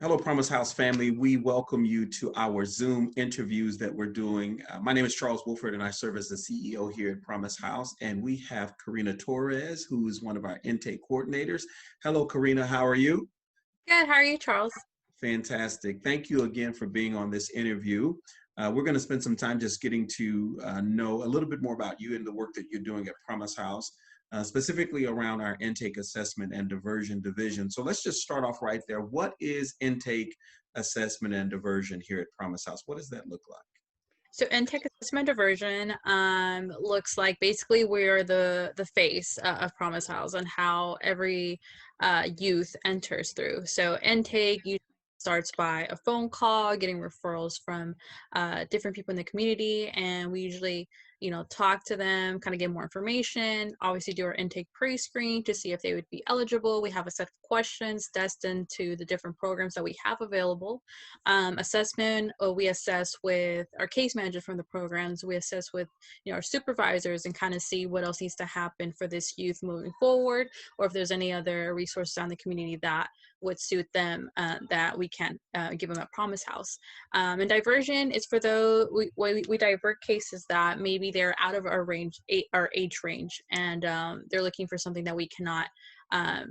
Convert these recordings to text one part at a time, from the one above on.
Hello, Promise House family. We welcome you to our Zoom interviews that we're doing. My name is Charles Wolford, and I serve as the CEO here at Promise House. And we have Karina Torres, who is one of our intake coordinators. Hello, Karina. How are you? Good. How are you, Charles? Fantastic. Thank you again for being on this interview. We're going to spend some time just getting to know a little bit more about you and the work that you're doing at Promise House, specifically around our intake assessment and diversion division. So let's just start off right there. What is intake assessment and diversion here at Promise House? What does that look like? So intake assessment diversion looks like basically we're the face of Promise House and how every youth enters through. So intake usually starts by a phone call, getting referrals from different people in the community, and we usually talk to them, kind of get more information. Obviously, do our intake pre-screen to see if they would be eligible. We have a set of questions destined to the different programs that we have available. Assessment, we assess with our case managers from the programs. We assess with our supervisors and kind of see what else needs to happen for this youth moving forward, or if there's any other resources on the community that would suit them that we can give them at Promise House. And diversion is for those, we divert cases that maybe they're out of our range, our age range, and they're looking for something that we cannot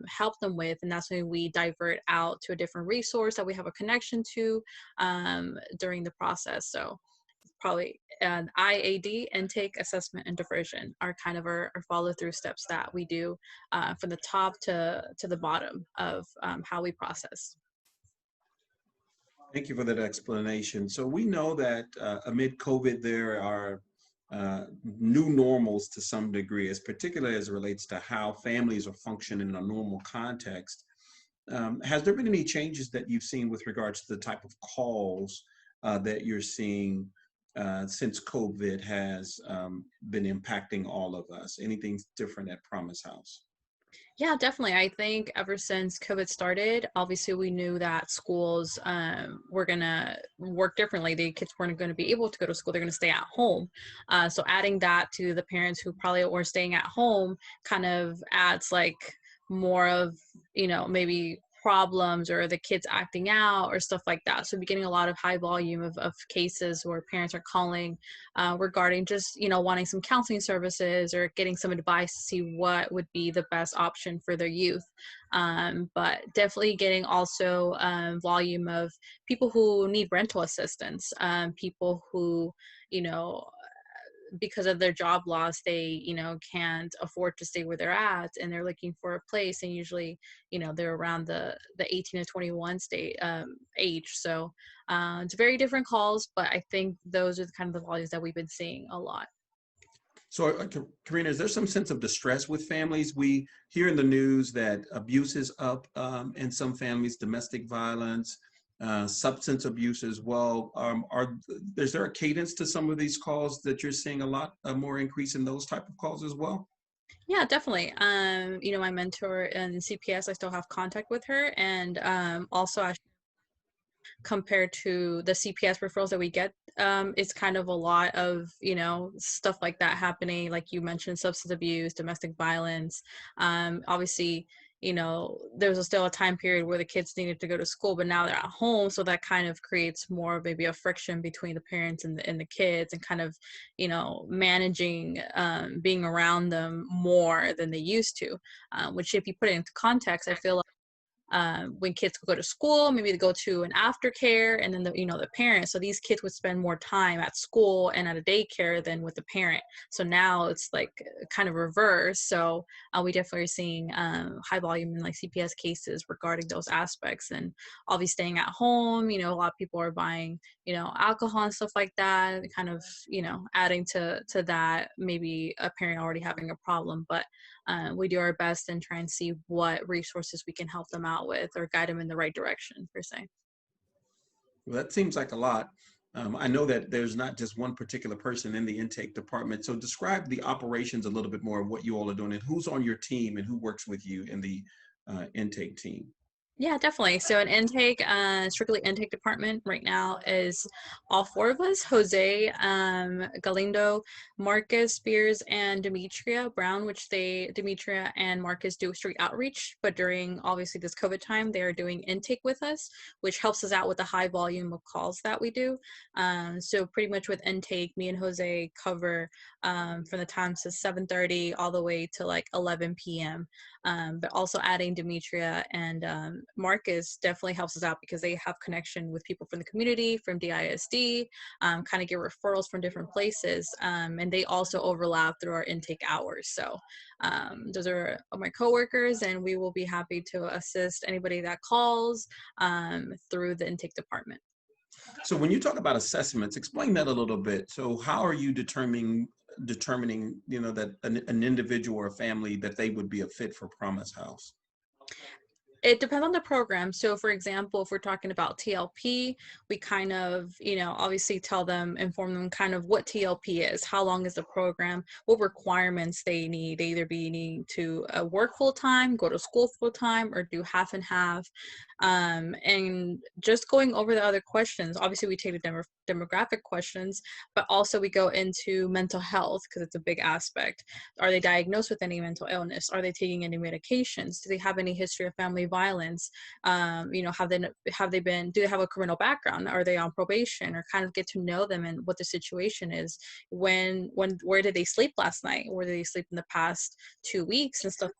help them with, and that's when we divert out to a different resource that we have a connection to during the process. So probably an IAD, intake, assessment, and diversion are kind of our follow-through steps that we do from the top to the bottom of how we process. Thank you for that explanation. So we know that amid COVID, there are new normals to some degree, as particularly as it relates to how families are functioning in a normal context. Has there been any changes that you've seen with regards to the type of calls that you're seeing since COVID has been impacting all of us? Anything different at Promise House? Yeah, definitely. I think ever since COVID started, obviously we knew that schools were going to work differently. The kids weren't going to be able to go to school. They're going to stay at home. So adding that to the parents who probably were staying at home kind of adds like more of, maybe problems or the kids acting out or stuff like that. So we're getting a lot of high volume of cases where parents are calling regarding just, wanting some counseling services or getting some advice to see what would be the best option for their youth. But definitely getting also volume of people who need rental assistance, people who, you know, because of their job loss, they can't afford to stay where they're at, and they're looking for a place, and usually they're around the 18 to 21 state age. So it's very different calls, but I think those are the kind of the volumes that we've been seeing a lot. So, Karina, is there some sense of distress with families? We hear in the news that abuse is up in some families, domestic violence, substance abuse as well. Is there a cadence to some of these calls that you're seeing a lot more increase in those type of calls as well? Yeah, definitely. My mentor in CPS, I still have contact with her, and also I compared to the CPS referrals that we get, it's kind of a lot of, stuff like that happening. Like you mentioned, substance abuse, domestic violence. Obviously, there was still a time period where the kids needed to go to school, but now they're at home. So that kind of creates more maybe a friction between the parents and the kids, and kind of, managing being around them more than they used to, which if you put it into context, I feel like when kids go to school, maybe they go to an aftercare, and then the parents. So these kids would spend more time at school and at a daycare than with the parent. So now it's like kind of reverse. So we definitely are seeing high volume in like CPS cases regarding those aspects, and I'll be staying at home. A lot of people are buying alcohol and stuff like that, kind of adding to that. Maybe a parent already having a problem, but we do our best and try and see what resources we can help them out with or guide them in the right direction, per se. Well, that seems like a lot. I know that there's not just one particular person in the intake department. So describe the operations a little bit more of what you all are doing and who's on your team and who works with you in the intake team. Yeah, definitely. So an intake, strictly intake department right now is all four of us: Jose, Galindo, Marcus Spears, and Demetria Brown. Demetria and Marcus do street outreach, but during obviously this COVID time, they are doing intake with us, which helps us out with the high volume of calls that we do. So pretty much with intake, me and Jose cover from the times to 7:30 all the way to like 11 p.m. But also adding Demetria and Marcus definitely helps us out because they have connection with people from the community, from DISD, kind of get referrals from different places, and they also overlap through our intake hours. So those are my coworkers, and we will be happy to assist anybody that calls through the intake department. So when you talk about assessments, explain that a little bit. So how are you determining, that an individual or a family that they would be a fit for Promise House? It depends on the program. So, for example, if we're talking about TLP, we kind of, obviously inform them kind of what TLP is, how long is the program, what requirements they need. They either be needing to work full time, go to school full time, or do half and half. And just going over the other questions. Obviously, we take the demographic questions, but also we go into mental health because it's a big aspect. Are they diagnosed with any mental illness? Are they taking any medications? Do they have any history of family violence? Do they have a criminal background? Are they on probation? Or kind of get to know them and what the situation is. Where did they sleep last night? Where did they sleep in the past 2 weeks and stuff?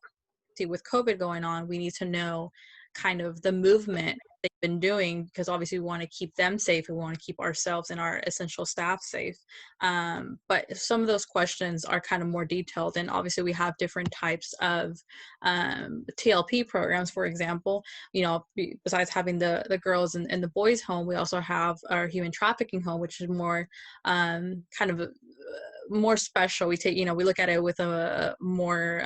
With COVID going on, we need to know kind of the movement they've been doing because obviously we want to keep them safe. We want to keep ourselves and our essential staff safe. But some of those questions are kind of more detailed, and obviously we have different types of TLP programs. For example, besides having the girls and the boys home, we also have our human trafficking home, which is more kind of more special. We look at it with a more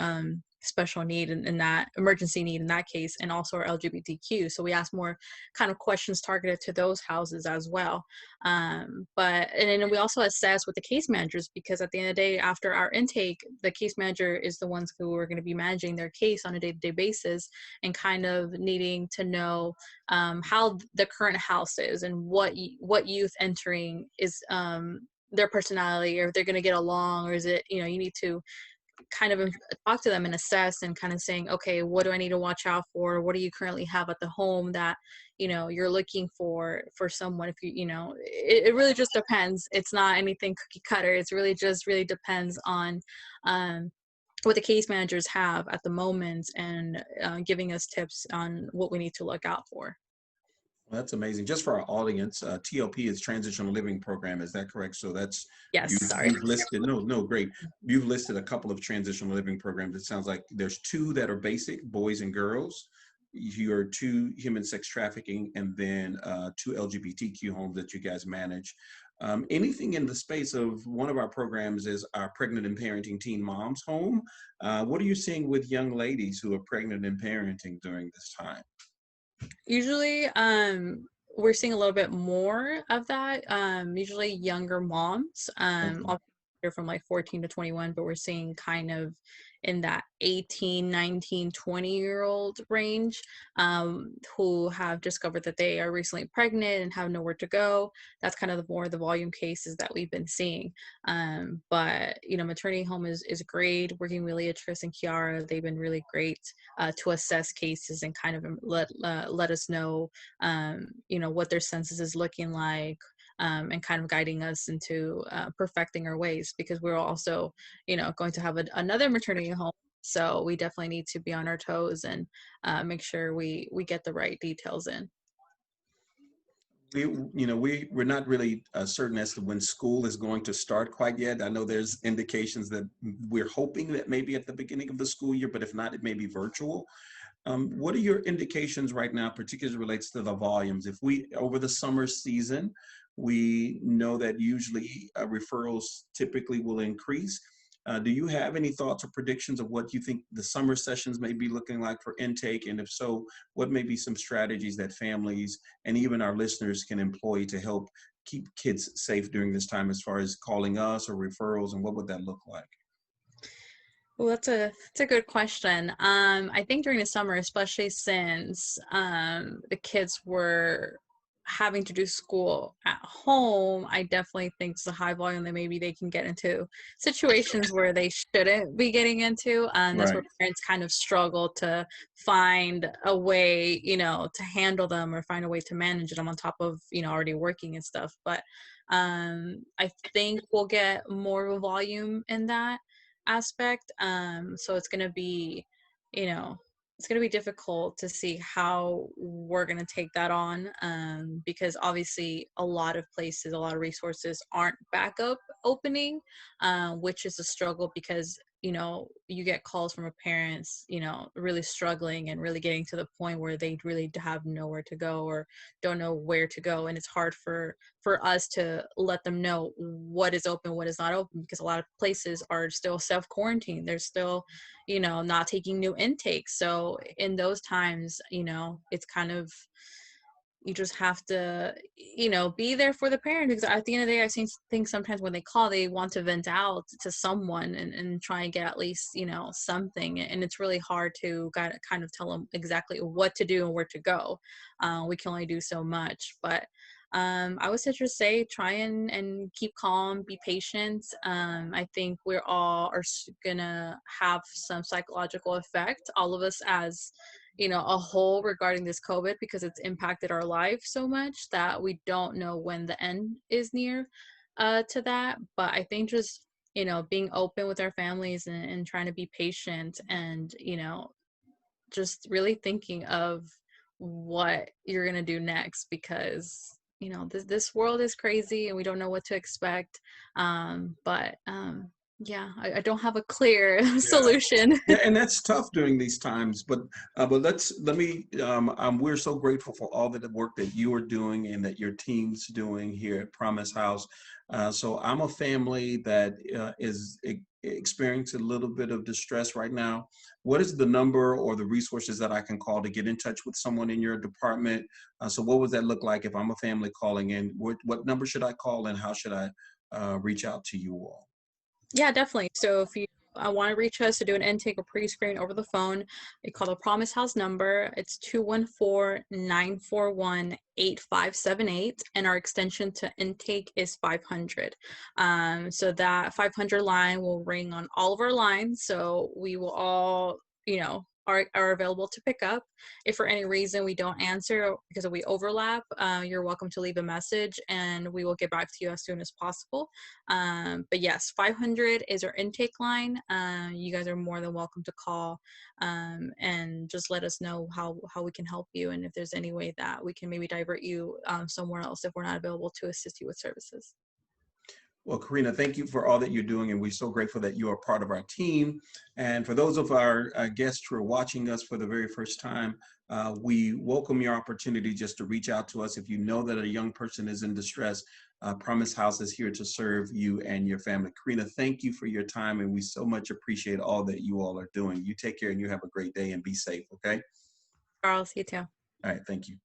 special need in that emergency need in that case, and also our LGBTQ. So we ask more kind of questions targeted to those houses as well. And then we also assess with the case managers because at the end of the day, after our intake, the case manager is the ones who are going to be managing their case on a day-to-day basis and kind of needing to know how the current house is and what youth entering is their personality, or if they're going to get along, or is it, you need to kind of talk to them and assess and kind of saying, okay, what do I need to watch out for? What do you currently have at the home that, you're looking for someone? If it really just depends. It's not anything cookie cutter. It's really depends on, what the case managers have at the moment and giving us tips on what we need to look out for. Well, that's amazing. Just for our audience, TLP is Transitional Living Program. Is that correct? So that's Yes, sorry. you've listed. No, no, great. You've listed a couple of transitional living programs. It sounds like there's two that are basic, boys and girls. Your two human sex trafficking, and then two LGBTQ homes that you guys manage. Anything in the space of one of our programs is our pregnant and parenting teen moms home. What are you seeing with young ladies who are pregnant and parenting during this time? Usually, we're seeing a little bit more of that. Usually younger moms, Okay. they're from like 14 to 21, but we're seeing kind of in that 18, 19, 20-year-old range, who have discovered that they are recently pregnant and have nowhere to go. That's kind of the volume cases that we've been seeing. But maternity home is great. Working with Leatrice and Kiara, they've been really great to assess cases and kind of let us know, what their census is looking like, and kind of guiding us into perfecting our ways, because we're also, going to have another maternity home. So we definitely need to be on our toes and make sure we get the right details in. We're not really certain as to when school is going to start quite yet. I know there's indications that we're hoping that maybe at the beginning of the school year, but if not, it may be virtual. What are your indications right now, particularly as it relates to the volumes? If we, over the summer season, we know that usually referrals typically will increase. Do you have any thoughts or predictions of what you think the summer sessions may be looking like for intake? And if so, what may be some strategies that families and even our listeners can employ to help keep kids safe during this time, as far as calling us or referrals, and what would that look like? Well, that's a good question. I think during the summer, especially since the kids were having to do school at home, I definitely think it's a high volume that maybe they can get into situations where they shouldn't be getting into. That's where Right. parents kind of struggle to find a way, to handle them or find a way to manage them on top of, already working and stuff. But I think we'll get more of a volume in that aspect. So it's going to be, you know, it's going to be difficult to see how we're going to take that on, because obviously a lot of places, a lot of resources aren't back up opening, which is a struggle because you get calls from a parents really struggling and really getting to the point where they really have nowhere to go or don't know where to go, and it's hard for us to let them know what is open, what is not open, because a lot of places are still self quarantine. They're still not taking new intakes. So in those times, it's kind of, you just have to be there for the parent, because at the end of the day, I've seen things sometimes when they call, they want to vent out to someone and try and get at least something, and it's really hard to kind of tell them exactly what to do and where to go. We can only do so much, but I would just say try and keep calm, be patient. I think we're all are gonna have some psychological effect, all of us as a whole, regarding this COVID, because it's impacted our life so much that we don't know when the end is near to that. But I think just being open with our families and trying to be patient, and just really thinking of what you're going to do next, because this world is crazy and we don't know what to expect. But yeah, I don't have a clear Yeah. solution. Yeah, and that's tough during these times. But let me. We're so grateful for all the work that you are doing and that your team's doing here at Promise House. So I'm a family that is experiencing a little bit of distress right now. What is the number or the resources that I can call to get in touch with someone in your department? So what would that look like if I'm a family calling in? What number should I call, and how should I reach out to you all? Yeah, definitely. So if you want to reach us to do an intake or pre-screen over the phone, you call the Promise House number. It's 214-941-8578, and our extension to intake is 500. So that 500 line will ring on all of our lines. So we will all, are available to pick up. If for any reason we don't answer because we overlap, you're welcome to leave a message and we will get back to you as soon as possible. But yes, 500 is our intake line. You guys are more than welcome to call, and just let us know how we can help you, and if there's any way that we can maybe divert you somewhere else if we're not available to assist you with services. Well, Karina, thank you for all that you're doing, and we're so grateful that you are part of our team. And for those of our guests who are watching us for the very first time, we welcome your opportunity just to reach out to us. If you know that a young person is in distress, Promise House is here to serve you and your family. Karina, thank you for your time, and we so much appreciate all that you all are doing. You take care, and you have a great day, and be safe, okay? Charles, you too. All right, thank you.